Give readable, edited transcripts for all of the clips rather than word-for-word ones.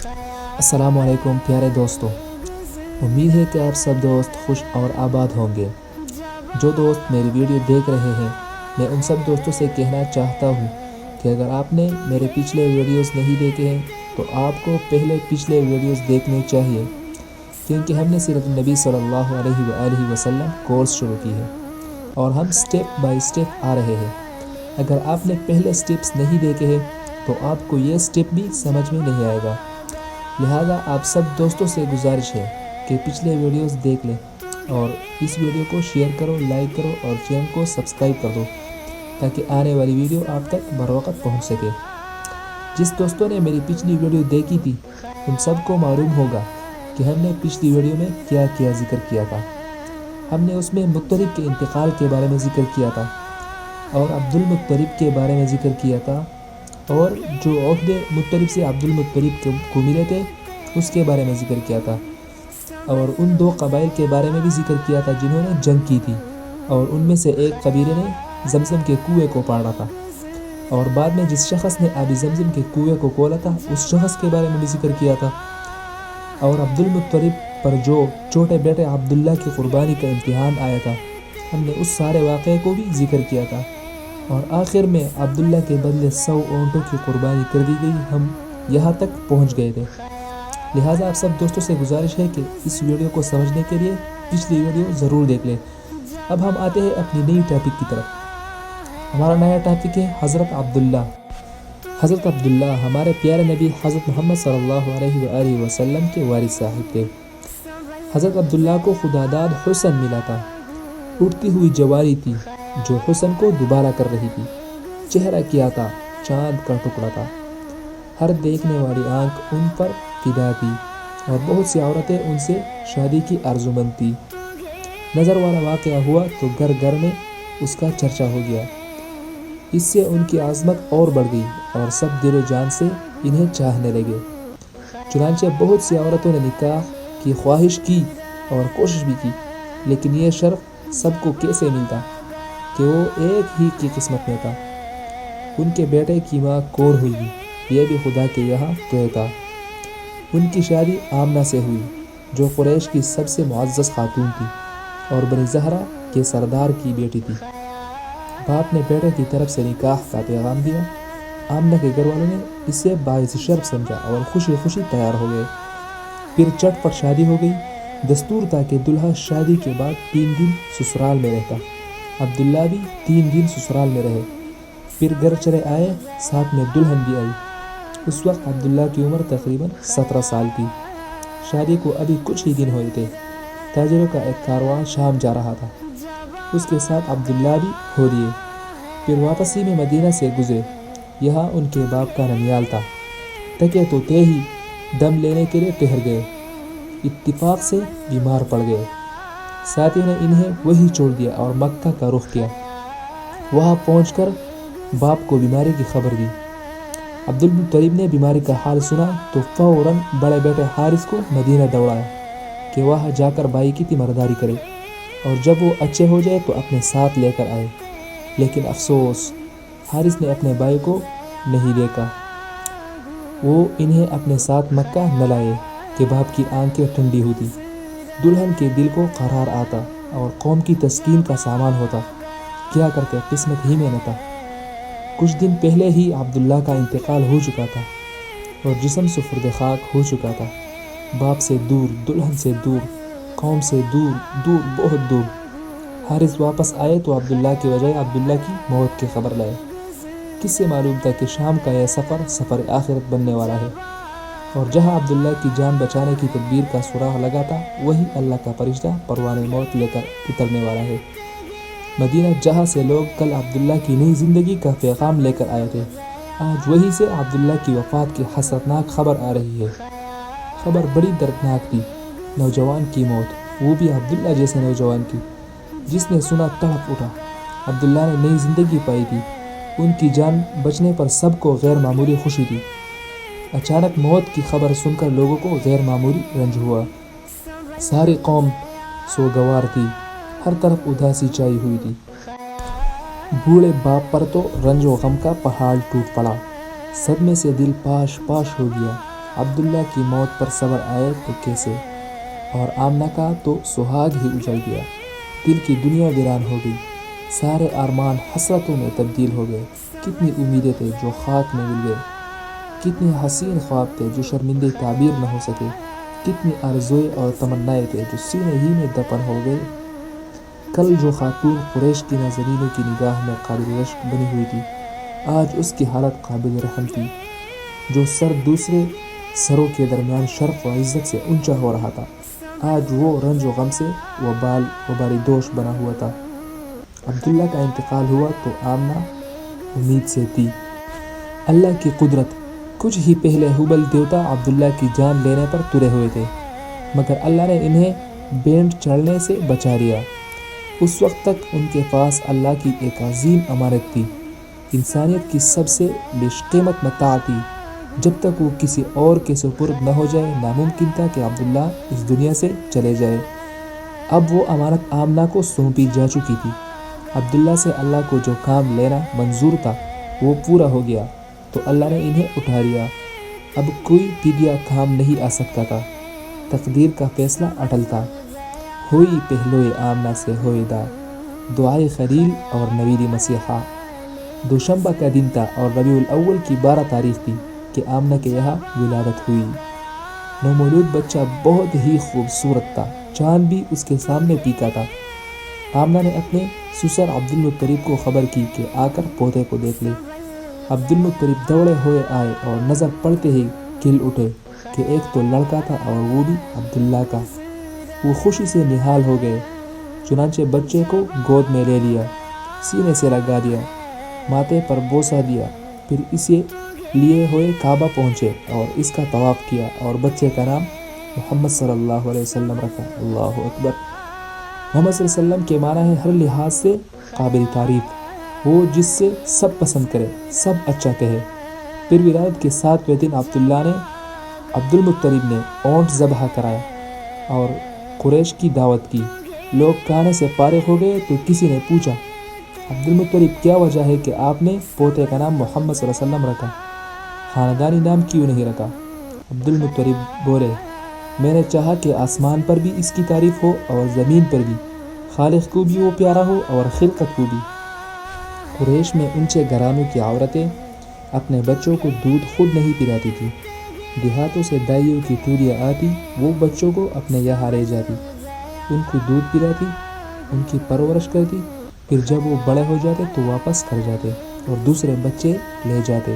السلام علیکم پیارے دوستوں، امید ہے کہ آپ سب دوست خوش اور آباد ہوں گے۔ جو دوست میری ویڈیو دیکھ رہے ہیں، میں ان سب دوستوں سے کہنا چاہتا ہوں کہ اگر آپ نے میرے پچھلے ویڈیوز نہیں دیکھے ہیں تو آپ کو پہلے پچھلے ویڈیوز دیکھنے چاہیے، کیونکہ ہم نے سیرت النبی صلی اللہ علیہ وآلہ وسلم کورس شروع کی ہے اور ہم سٹیپ بائی سٹیپ آ رہے ہیں۔ اگر آپ نے پہلے سٹیپس نہیں دیکھے ہیں تو آپ کو یہ سٹیپ بھی سمجھ میں نہیں آئے گا، لہٰذا آپ سب دوستوں سے گزارش ہے کہ پچھلے ویڈیوز دیکھ لیں اور اس ویڈیو کو شیئر کرو، لائک کرو اور چینل کو سبسکرائب کر دو تاکہ آنے والی ویڈیو آپ تک بروقت پہنچ سکے۔ جس دوستوں نے میری پچھلی ویڈیو دیکھی تھی ان سب کو معلوم ہوگا کہ ہم نے پچھلی ویڈیو میں کیا کیا ذکر کیا تھا۔ ہم نے اس میں مطلب کے انتقال کے بارے میں ذکر کیا تھا اور عبد المطلب کے بارے میں ذکر کیا تھا، اور جو عہدے مطلب سے عبد المطلب کو ملے تھے اس کے بارے میں ذکر کیا تھا، اور ان دو قبائل کے بارے میں بھی ذکر کیا تھا جنہوں نے جنگ کی تھی، اور ان میں سے ایک قبیلے نے زمزم کے کنویں کو پاڑا تھا، اور بعد میں جس شخص نے آب زمزم کے کنویں کو کھولا تھا اس شخص کے بارے میں بھی ذکر کیا تھا، اور عبد المطلب پر جو چھوٹے بیٹے عبداللہ کی قربانی کا امتحان آیا تھا ہم نے اس سارے واقعے کو بھی ذکر کیا تھا، اور آخر میں عبداللہ کے بدلے 100 اونٹوں کی قربانی کر دی گئی۔ ہم یہاں تک پہنچ گئے تھے، لہٰذا آپ سب دوستوں سے گزارش ہے کہ اس ویڈیو کو سمجھنے کے لیے پچھلی ویڈیو ضرور دیکھ لیں۔ اب ہم آتے ہیں اپنی نئی ٹاپک کی طرف۔ ہمارا نیا ٹاپک ہے حضرت عبداللہ۔ حضرت عبداللہ ہمارے پیارے نبی حضرت محمد صلی اللہ علیہ وآلہ وسلم کے والد صاحب تھے۔ حضرت عبداللہ کو خدا داد حسن ملا تھا، اٹھتی ہوئی جوانی تھی جو حسن کو دوبارہ کر رہی تھی، چہرہ کیا تھا چاند کا ٹکڑا تھا، ہر دیکھنے والی آنکھ ان پر فدا تھی اور بہت سی عورتیں ان سے شادی کی آرزومند تھی۔ نظر والا واقعہ ہوا تو گھر گھر میں اس کا چرچا ہو گیا، اس سے ان کی عظمت اور بڑھ گئی اور سب دل و جان سے انہیں چاہنے لگے۔ چنانچہ بہت سی عورتوں نے نکاح کی خواہش کی اور کوشش بھی کی، لیکن یہ شرف سب کو کیسے ملتا کہ وہ ایک ہی کی قسمت میں تھا۔ ان کے بیٹے کی ماں کور ہوئی، یہ بھی خدا کے یہاں طے تھا۔ ان کی شادی آمنہ سے ہوئی جو قریش کی سب سے معزز خاتون تھی اور بنی زہرہ کے سردار کی بیٹی تھی۔ باپ نے بیٹے کی طرف سے نکاح کا پیغام دیا، آمنہ کے گھر والوں نے اسے باعث شرف سمجھا اور خوشی خوشی تیار ہو گئے۔ پھر چٹ پٹ شادی ہو گئی۔ دستور تھا کہ دلہا شادی کے بعد 3 دن سسرال میں رہتا۔ عبداللہ بھی 3 دن سسرال میں رہے، پھر گھر چلے آئے، ساتھ میں دلہن بھی آئی۔ اس وقت عبداللہ کی عمر تقریباً 17 سال تھی۔ شادی کو ابھی کچھ ہی دن ہوئے تھے۔ تاجروں کا ایک کاروان شام جا رہا تھا، اس کے ساتھ عبداللہ بھی ہو لیے۔ پھر واپسی میں مدینہ سے گزرے، یہاں ان کے باپ کا ننیال تھا۔ تھکے تو تھے ہی، دم لینے کے لیے ٹھہر گئے، اتفاق سے بیمار پڑ گئے۔ ساتھیوں نے انہیں وہی چھوڑ دیا اور مکہ کا رخ کیا۔ وہاں پہنچ کر باپ کو بیماری کی خبر دی۔ عبد المطلب نے بیماری کا حال سنا تو فوراً بڑے بیٹے حارث کو مدینہ دوڑایا کہ وہاں جا کر بھائی کی تیمارداری کرے اور جب وہ اچھے ہو جائے تو اپنے ساتھ لے کر آئے۔ لیکن افسوس، حارث نے اپنے بھائی کو نہیں دیکھا۔ وہ انہیں اپنے ساتھ مکہ نہ لائے کہ باپ کی آنکھیں ٹھنڈی ہوتی، دلہن کے دل کو قرار آتا اور قوم کی تسکین کا سامان ہوتا۔ کیا کرتے، قسمت ہی میں نہ تھا۔ کچھ دن پہلے ہی عبداللہ کا انتقال ہو چکا تھا اور جسم سپرد خاک ہو چکا تھا۔ باپ سے دور، دلہن سے دور، قوم سے دور، دور بہت دور۔ حارث واپس آئے تو عبداللہ کی بجائے عبداللہ کی موت کی خبر لائے۔ کس سے معلوم تھا کہ شام کا یہ سفر آخرت بننے والا ہے، اور جہاں عبداللہ کی جان بچانے کی تدبیر کا سراغ لگا تھا وہی اللہ کا فرشتہ پروانِ موت لے کر اترنے والا ہے۔ مدینہ جہاں سے لوگ کل عبداللہ کی نئی زندگی کا پیغام لے کر آئے تھے، آج وہی سے عبداللہ کی وفات کی حسرتناک خبر آ رہی ہے۔ خبر بڑی دردناک تھی، نوجوان کی موت، وہ بھی عبداللہ جیسے نوجوان کی۔ جس نے سنا تڑپ اٹھا۔ عبداللہ نے نئی زندگی پائی تھی، ان کی جان بچنے پر سب کو غیر معمولی خوشی تھی۔ اچانک موت کی خبر سن کر لوگوں کو غیر معمولی رنج ہوا۔ ساری قوم سوگوار تھی، ہر طرف اداسی چھائی ہوئی تھی۔ بوڑھے باپ پر تو رنج و غم کا پہاڑ ٹوٹ پڑا، صدمے سے دل پاش پاش ہو گیا۔ عبداللہ کی موت پر صبر آئے تو کیسے، اور آمنہ کا تو سہاگ ہی اجڑ گیا، دل کی دنیا ویران ہو گئی، سارے ارمان حسرتوں میں تبدیل ہو گئے، کتنی امیدیں تھے جو خاک میں مل گئے، کتنے حسین خواب تھے جو شرمندے تعبیر نہ ہو سکے، کتنی آرزوئیں اور تمنائیں تھے جو سینے ہی میں دفن ہو گئے۔ کل جو خاتون قریش کی ناظرینوں کی نگاہ میں قابل رشک بنی ہوئی تھی، آج اس کی حالت قابل رحم تھی۔ جو سر دوسرے سروں کے درمیان شرف و عزت سے اونچا ہو رہا تھا، آج وہ رنج و غم سے وبالی دوش بنا ہوا تھا۔ عبداللہ کا انتقال ہوا تو آمنہ امید سے تھی۔ اللہ کی قدرت، کچھ ہی پہلے ہبل دیوتا عبداللہ کی جان لینے پر تلے ہوئے تھے، مگر اللہ نے انہیں بینٹ چڑھنے سے بچا لیا۔ اس وقت تک ان کے پاس اللہ کی ایک عظیم امانت تھی، انسانیت کی سب سے بیش قیمت متاع تھی۔ جب تک وہ کسی اور کے سپرد نہ ہو جائے، ناممکن تھا کہ عبداللہ اس دنیا سے چلے جائے۔ اب وہ امانت آمنہ کو سونپی جا چکی تھی۔ عبداللہ سے اللہ کو جو کام لینا منظور تھا وہ پورا ہو گیا تو اللہ نے انہیں اٹھا لیا۔ اب کوئی فدیہ کام نہیں آ سکتا تھا، تقدیر کا فیصلہ اٹل تھا۔ ہوئی پہلوئے آمنہ سے ہوئے دا، دعائے خلیل اور نوید مسیحا۔ دوشنبہ کا دن تھا اور ربیع الاول کی 12 تاریخ تھی کہ آمنہ کے یہاں ولادت ہوئی۔ نومولود بچہ بہت ہی خوبصورت تھا، چاند بھی اس کے سامنے پیکا تھا۔ آمنہ نے اپنے سسر عبدالمطلب کو خبر کی کہ آ کر پوتے کو دیکھ لے۔ عبدالمطلب دوڑے ہوئے آئے اور نظر پڑتے ہی کھل اٹھے کہ ایک تو لڑکا تھا اور وہ بھی عبداللہ کا۔ وہ خوشی سے نہال ہو گئے، چنانچہ بچے کو گود میں لے لیا، سینے سے لگا دیا، ماتھے پر بوسہ دیا، پھر اسے لیے ہوئے کعبہ پہنچے اور اس کا طواف کیا اور بچے کا نام محمد صلی اللہ علیہ وسلم رکھا۔ اللہ اکبر۔ محمد صلی اللہ علیہ وسلم کے معنی ہے ہر لحاظ سے قابل تعریف، وہ جس سے سب پسند کرے، سب اچھا کہے۔ پھر ولادت کے 7ویں دن عبدالمطلب نے اونٹ ذبح کرایا اور قریش کی دعوت کی۔ لوگ کھانے سے فارغ ہو گئے تو کسی نے پوچھا، عبدالمطلب کیا وجہ ہے کہ آپ نے پوتے کا نام محمد صلی اللہ علیہ وسلم رکھا، خاندانی نام کیوں نہیں رکھا؟ عبدالمطلب بولے، میں نے چاہا کہ آسمان پر بھی اس کی تعریف ہو اور زمین پر بھی، خالق کو بھی وہ پیارا ہو اور خلقت کو بھی۔ قریش میں اونچے گھرانوں کی عورتیں اپنے بچوں کو دودھ خود نہیں پلاتی تھیں، دیہاتوں سے دائیوں کی ٹولیاں آتی، وہ بچوں کو اپنے یہاں لے جاتی، ان کو دودھ پلاتی، ان کی پرورش کرتی، پھر جب وہ بڑے ہو جاتے تو واپس کر جاتے اور دوسرے بچے لے جاتے۔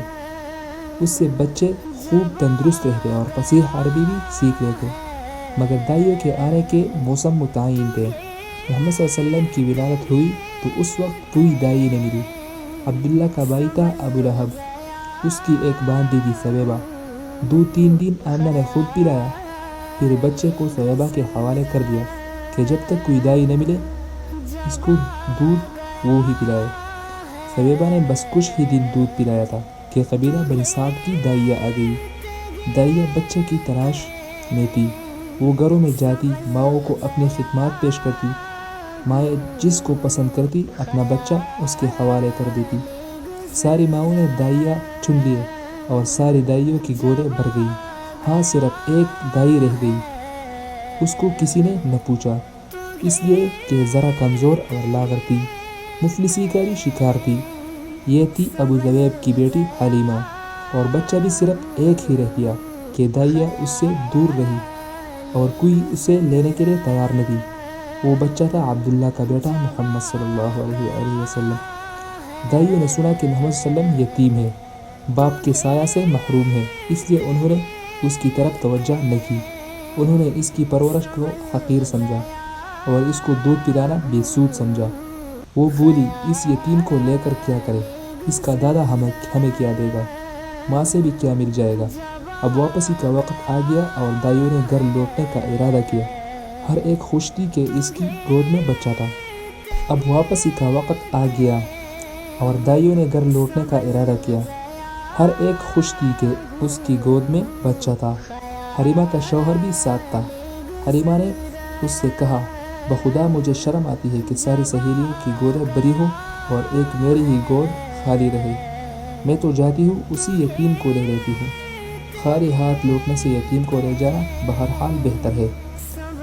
اس سے بچے خوب تندرست رہتے اور فصیح عربی بھی سیکھ لیتے، مگر دائیوں کے آنے کے موسم متعین تھے۔ محمد صلی اللہ علیہ وسلم کی ولادت ہوئی تو اس وقت کوئی دائی نہ ملی۔ عبداللہ کا بھائی تھا ابو لہب، اس کی ایک بھانجی تھی ثویبہ۔ 2-3 دن آمنہ نے خود پلایا، پھر بچے کو ثویبہ کے حوالے کر دیا کہ جب تک کوئی دائی نہ ملے اس کو دودھ وہ ہی پلائے۔ ثویبہ نے بس کچھ ہی دن دودھ پلایا تھا کہ قبیلہ بنی سعد کی دائیہ آ گئی۔ دائیہ بچے کی تلاش میں تھی، وہ گھروں میں جاتی، ماؤں کو اپنی خدمات پیش کرتی، مائیں جس کو پسند کرتی اپنا بچہ اس کے حوالے کر دیتی۔ ساری ماؤں نے دائیہ چن لیے اور ساری دائیوں کی گودیں بھر گئی، ہاں صرف ایک دائی رہ گئی، اس کو کسی نے نہ پوچھا، اس لیے کہ ذرا کمزور اور لاغر تھی، مفلسی کا بھی شکار تھی۔ یہ تھی ابو ذبیب کی بیٹی حلیمہ، اور بچہ بھی صرف ایک ہی رہ گیا کہ دائیہ اس سے دور رہی اور کوئی اسے لینے کے لیے تیار نہ تھی۔ وہ بچہ تھا عبداللہ کا بیٹا محمد صلی اللہ علیہ وآلہ وسلم۔ دائیوں نے سنا کہ محمد صلی اللہ علیہ وسلم یتیم ہے، باپ کے سایہ سے محروم ہے، اس لیے انہوں نے اس کی طرف توجہ نہ کی۔ انہوں نے اس کی پرورش کو حقیر سمجھا اور اس کو دودھ پلانا بے سود سمجھا۔ وہ بولی، اس یتیم کو لے کر کیا کرے، اس کا دادا ہمیں کیا دے گا، ماں سے بھی کیا مل جائے گا۔ اب واپسی کا وقت آ گیا اور دائیوں نے گھر لوٹنے کا ارادہ کیا، ہر ایک خوش تھی کہ اس کی گود میں بچہ تھا۔ اب واپسی کا وقت آ گیا اور دائیوں نے گھر لوٹنے کا ارادہ کیا، ہر ایک خوش تھی کہ اس کی گود میں بچہ تھا۔ حلیمہ کا شوہر بھی ساتھ تھا۔ حلیمہ نے اس سے کہا، بخدا مجھے شرم آتی ہے کہ ساری سہیلیوں کی گودیں بھری ہوں اور ایک میری ہی گود خالی رہے، میں تو جاتی ہوں اسی یتیم کو لے لیتی ہوں۔ خالی ہاتھ لوٹنے سے یتیم کو لے جانا بہرحال بہتر ہے۔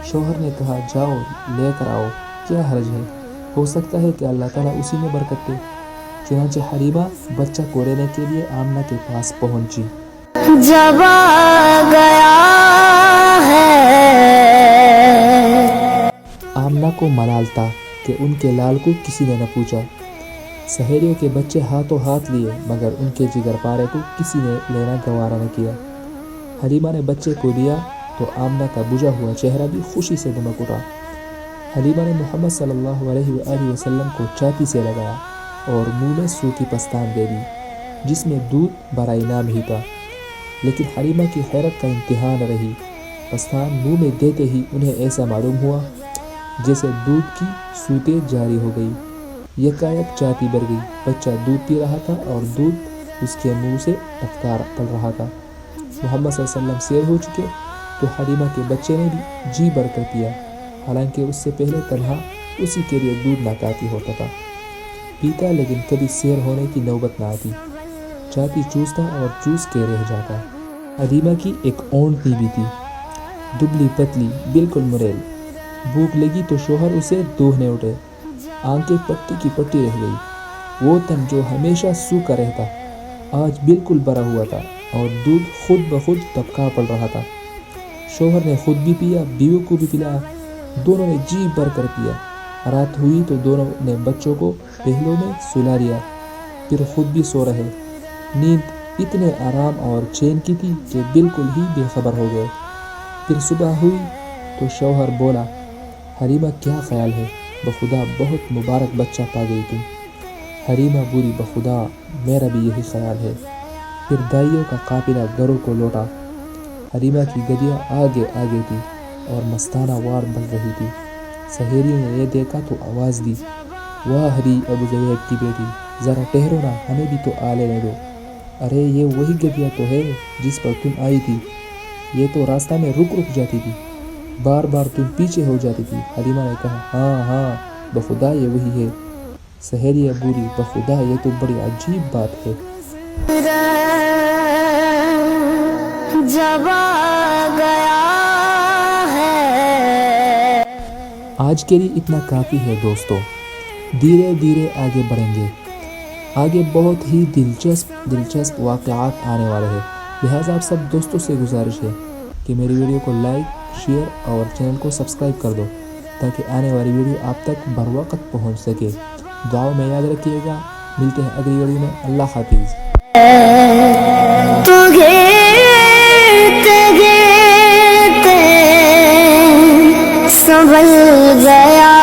شوہر نے کہا جاؤ لے کر آؤ، کیا حرج ہے، ہو سکتا ہے کہ اللہ تعالیٰ اسی میں برکت دے۔ چنانچہ حلیمہ بچہ کو لینے کے لیے آمنہ کے پاس پہنچی۔ جب آ گیا ہے آمنہ کو ملال تھا کہ ان کے لال کو کسی نے نہ پوچھا۔ سہیلیوں کے بچے ہاتھوں ہاتھ لیے مگر ان کے جگر پارے کو کسی نے لینا گوارا نہ کیا۔ حلیمہ نے بچے کو لیا تو آمنہ کا بجھا ہوا چہرہ بھی خوشی سے دمک اٹھا۔ حلیمہ نے محمد صلی اللہ علیہ وآلہ وسلم کو چھاتی سے لگایا اور منہ میں سوکھی پستان دے دی جس میں دودھ برائے نام ہی تھا، لیکن حلیمہ کی حیرت کا انتہا نہ رہی۔ پستان منہ میں دیتے ہی انہیں ایسا معلوم ہوا جیسے دودھ کی سوتیں جاری ہو گئی۔ یکایک چھاتی بھر گئی، بچہ دودھ پی رہا تھا اور دودھ اس کے منہ سے ٹپکا پڑ رہا تھا۔ محمد صلی اللہ علیہ وسلم سیر ہو چکے تو حلیمہ کے بچے نے بھی جی بھر کر پیا، حالانکہ اس سے پہلے تنہا اسی کے لیے دودھ نہ کافی ہوتا تھا۔ پیتا لیکن کبھی سیر ہونے کی نوبت نہ آتی، چھاتی چوستا اور چوس کے رہ جاتا۔ حلیمہ کی ایک اونٹنی بھی تھی، دبلی پتلی بالکل مریل۔ بھوک لگی تو شوہر اسے دوہنے اٹھے، آنکھیں پٹی کی پٹی رہ گئی۔ وہ تن جو ہمیشہ سوکھا رہتا آج بالکل بھرا ہوا تھا اور دودھ خود بخود ٹپکا پڑ رہا تھا۔ شوہر نے خود بھی پیا، بیوی کو بھی پلایا، دونوں نے جی بھر کر پیا۔ رات ہوئی تو دونوں نے بچوں کو پہلوں میں سلا لیا، پھر خود بھی سو رہے۔ نیند اتنے آرام اور چین کی تھی کہ بالکل ہی بے خبر ہو گئے۔ پھر صبح ہوئی تو شوہر بولا، حلیمہ کیا خیال ہے، بخدا بہت مبارک بچہ پا گئی تم۔ حلیمہ بولی، بخدا میرا بھی یہی خیال ہے۔ پھر دائیوں کا قافلہ گھروں کو لوٹا۔ حلیمہ کی گدیاں آگے آگے تھی اور مستانہ وار بن رہی تھی۔ سہیلیوں نے یہ دیکھا تو آواز دی، واہ ہری ابو زبیب کی بیٹی، ذرا ٹھہرو نا، ہمیں بھی تو آ لینے دو۔ ارے یہ وہی گدیا تو ہے جس پر تم آئی تھی، یہ تو راستہ میں رک جاتی تھی، بار بار تم پیچھے ہو جاتی تھی۔ حلیمہ نے کہا ہاں ہاں بخدا یہ وہی ہے۔ سہیلیاں بولی، بخدا یہ تو بڑی عجیب بات ہے۔ جب آ گیا ہے۔ آج کے لیے اتنا کافی ہے دوستو، دھیرے دھیرے آگے بڑھیں گے، آگے بہت ہی دلچسپ واقعات آنے والے ہیں۔ لہٰذا آپ سب دوستوں سے گزارش ہے کہ میری ویڈیو کو لائک، شیئر اور چینل کو سبسکرائب کر دو تاکہ آنے والی ویڈیو آپ تک بر وقت پہنچ سکے۔ دعاؤں میں یاد رکھیے گا، ملتے ہیں اگلی ویڈیو میں، اللہ حافظ۔ سنبھل گیا